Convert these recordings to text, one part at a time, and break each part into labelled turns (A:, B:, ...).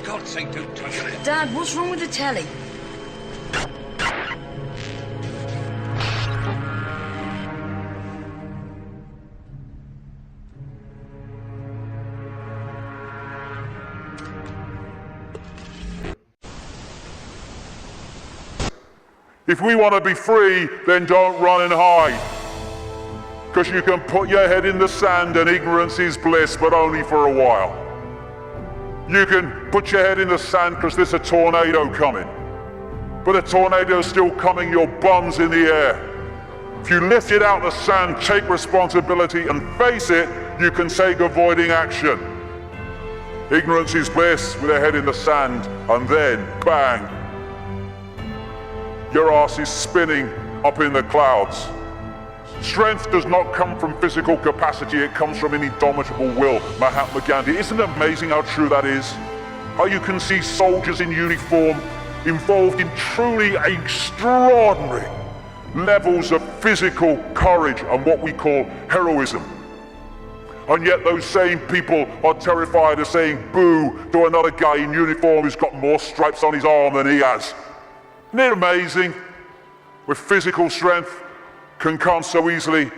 A: God's sake, don't touch it.
B: Dad, what's wrong with the telly?
C: If we want to be free, then don't run and hide. Because you can put your head in the sand and ignorance is bliss, but only for a while. You can put your head in the sand because there's a tornado coming. But the tornado's still coming, your bum's in the air. If you lift it out of the sand, take responsibility and face it, you can take avoiding action. Ignorance is bliss with a head in the sand, and then, bang, your ass is spinning up in the clouds. Strength does not come from physical capacity, it comes from an indomitable will. Mahatma Gandhi. Isn't it amazing how true that is? How you can see soldiers in uniform involved in truly extraordinary levels of physical courage and what we call heroism. And yet those same people are terrified of saying boo to another guy in uniform who's got more stripes on his arm than he has. Isn't it amazing? With physical strength can come so easily,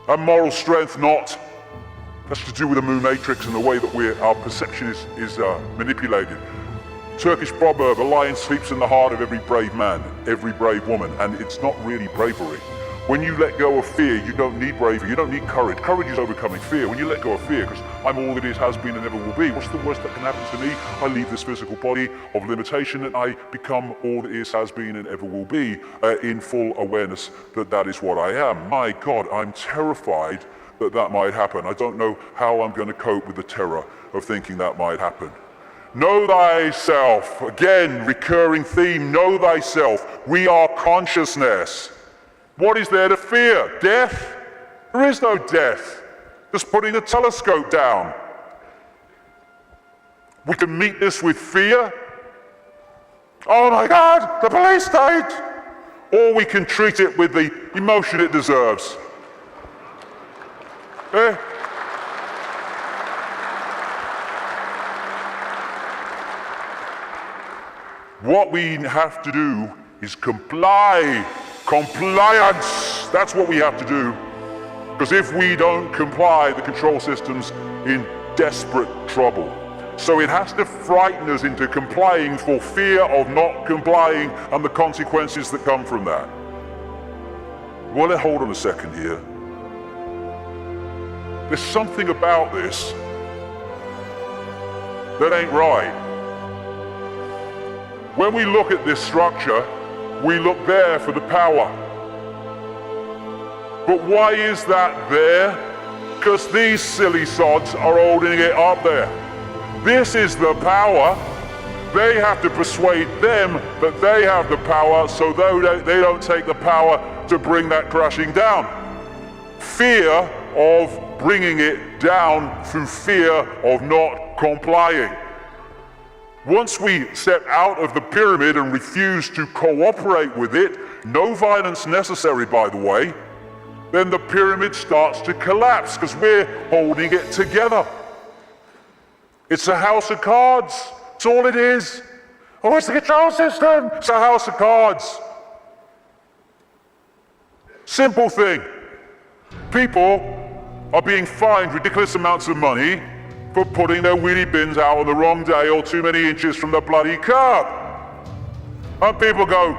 C: and moral strength not. That's to do with the moon matrix and the way that our perception is manipulated. Turkish proverb, a lion sleeps in the heart of every brave man, every brave woman, and it's not really bravery. When you let go of fear, you don't need bravery, you don't need courage. Courage is overcoming fear. When you let go of fear, because I'm all that is, has been, and never will be, what's the worst that can happen to me? I leave this physical body of limitation and I become all that is, has been, and ever will be, in full awareness that that is what I am. My God, I'm terrified that that might happen. I don't know how I'm going to cope with the terror of thinking that might happen. Know thyself. Again, recurring theme, know thyself. We are consciousness. What is there to fear? Death? There is no death. Just putting the telescope down. We can meet this with fear. Oh my God, the police state! Or we can treat it with the emotion it deserves. Eh? What we have to do is comply. Compliance, that's what we have to do. Because if we don't comply, the control system's in desperate trouble. So it has to frighten us into complying for fear of not complying and the consequences that come from that. Well, hold on a second here. There's something about this that ain't right. When we look at this structure, we look there for the power. But why is that there? Because these silly sods are holding it up there. This is the power. They have to persuade them that they have the power so they don't take the power to bring that crashing down. Fear of bringing it down through fear of not complying. Once we step out of the pyramid and refuse to cooperate with it, no violence necessary by the way, then the pyramid starts to collapse because we're holding it together. It's a house of cards, that's all it is. Oh, it's the control system, it's a house of cards. Simple thing. People are being fined ridiculous amounts of money for putting their wheelie bins out on the wrong day or too many inches from the bloody curb. And people go,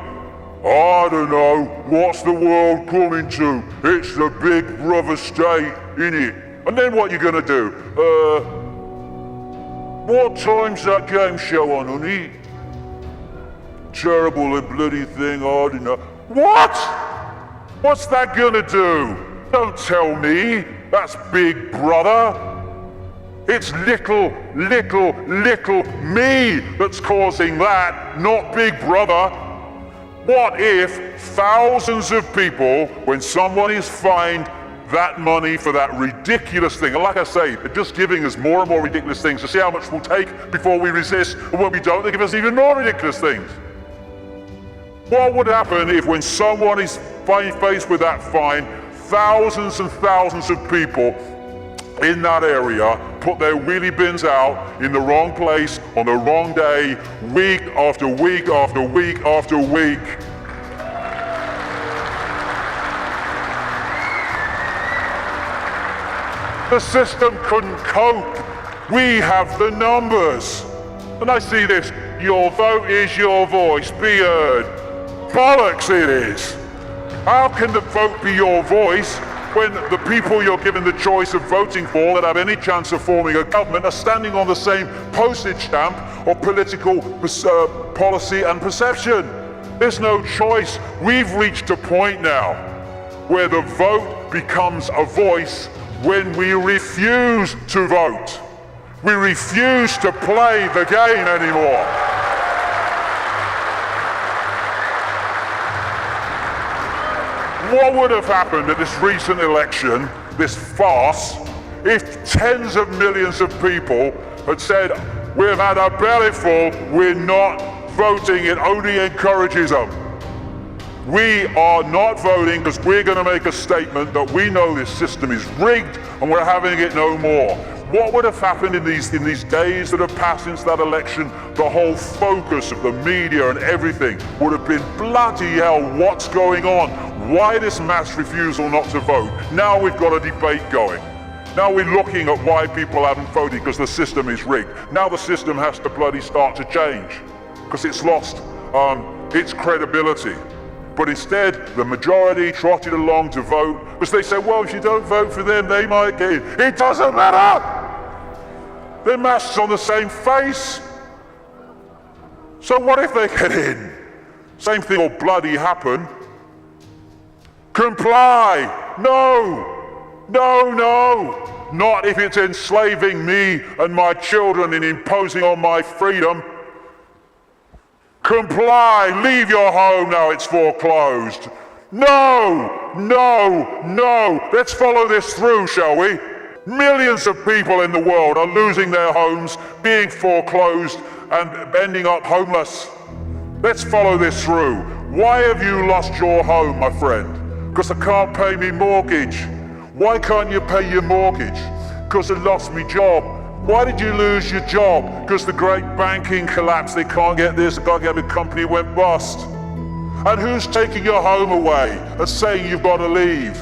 C: I don't know, what's the world coming to? It's the big brother state, innit? And then what you gonna do? What time's that game show on, honey? Terrible bloody thing, I don't know. What? What's that gonna do? Don't tell me, that's Big Brother. It's little me that's causing that, not Big Brother. What if thousands of people, when someone is fined that money for that ridiculous thing, and like I say, they're just giving us more and more ridiculous things to see how much we'll take before we resist, and when we don't, they give us even more ridiculous things. What would happen if when someone is faced with that fine, thousands and thousands of people in that area put their wheelie bins out in the wrong place on the wrong day, week after week after week after week. The system couldn't cope. We have the numbers. And I see this, your vote is your voice, be heard. Bollocks it is. How can the vote be your voice when the people you're given the choice of voting for that have any chance of forming a government are standing on the same postage stamp of political policy and perception? There's no choice. We've reached a point now where the vote becomes a voice when we refuse to vote. We refuse to play the game anymore. What would have happened at this recent election, this farce, if tens of millions of people had said, we've had a belly full, we're not voting, it only encourages them. We are not voting because we're going to make a statement that we know this system is rigged and we're having it no more. What would have happened in these days that have passed since that election? The whole focus of the media and everything would have been, bloody hell, what's going on? Why this mass refusal not to vote? Now we've got a debate going. Now we're looking at why people haven't voted because the system is rigged. Now the system has to bloody start to change because it's lost its credibility. But instead, the majority trotted along to vote because they said, well, if you don't vote for them, they might get in. It doesn't matter! They're masks on the same face. So what if they get in? Same thing will bloody happen. Comply! No! No, no! Not if it's enslaving me and my children and imposing on my freedom. Comply, leave your home now it's foreclosed. No, no, no. Let's follow this through, shall we? Millions of people in the world are losing their homes, being foreclosed and ending up homeless. Let's follow this through. Why have you lost your home, my friend? Because I can't pay me mortgage. Why can't you pay your mortgage? Because I lost my job. Why did you lose your job? Because the great banking collapsed, they can't get this, they can't get the company went bust. And who's taking your home away and saying you've got to leave?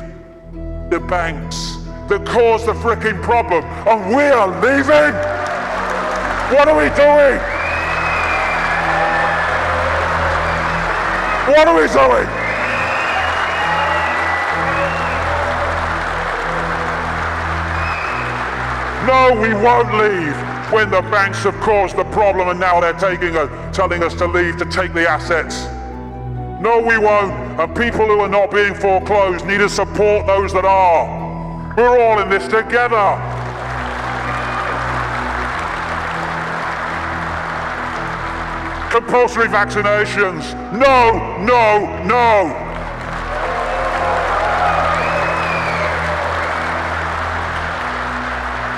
C: The banks that caused the frickin' problem, and we are leaving? What are we doing? What are we doing? No, we won't leave when the banks have caused the problem and now they're telling us to leave to take the assets. No, we won't. And people who are not being foreclosed need to support those that are. We're all in this together. Compulsory vaccinations. No, no, no.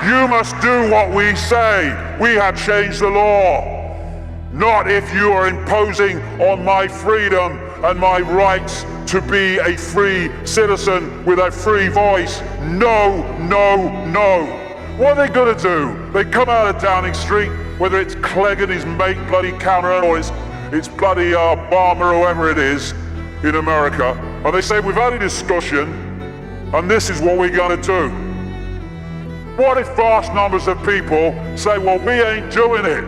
C: You must do what we say. We have changed the law. Not if you are imposing on my freedom and my rights to be a free citizen with a free voice. No, no, no. What are they gonna do? They come out of Downing Street, whether it's Clegg and his mate bloody Cameron or it's bloody Obama or whoever it is in America, and they say, we've had a discussion and this is what we're gonna do. What if vast numbers of people say, well, we ain't doing it?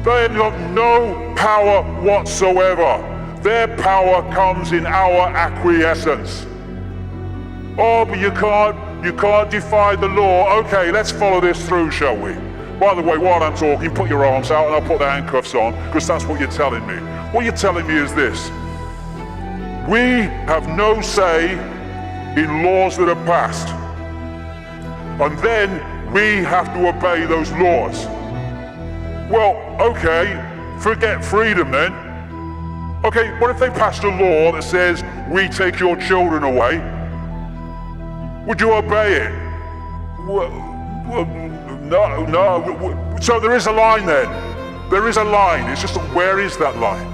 C: They have got no power whatsoever. Their power comes in our acquiescence. Oh, but you can't defy the law. Okay, let's follow this through, shall we? By the way, while I'm talking, put your arms out and I'll put the handcuffs on, because that's what you're telling me. What you're telling me is this. We have no say in laws that are passed. And then we have to obey those laws. Well, okay, forget freedom then. Okay, what if they passed a law that says, we take your children away? Would you obey it? Well, no. So there is a line then. There is a line. It's just, where is that line?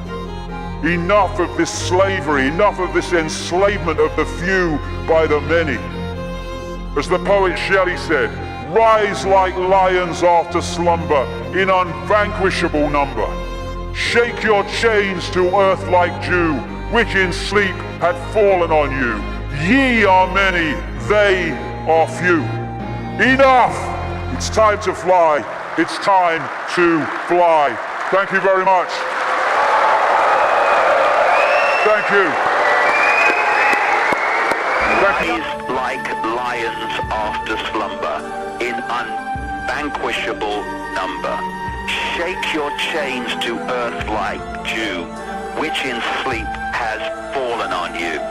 C: Enough of this slavery, enough of this enslavement of the few by the many. As the poet Shelley said, Rise like lions after slumber in unvanquishable number. Shake your chains to earth like dew, which in sleep had fallen on you. Ye are many, they are few. Enough! It's time to fly. It's time to fly. Thank you very much. Thank you.
A: Rise like lions after slumber in unvanquishable number. Shake your chains to earth like dew, which in sleep has fallen on you.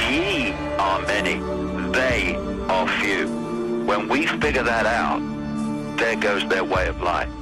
A: Ye are many, they are few. When we figure that out, there goes their way of life.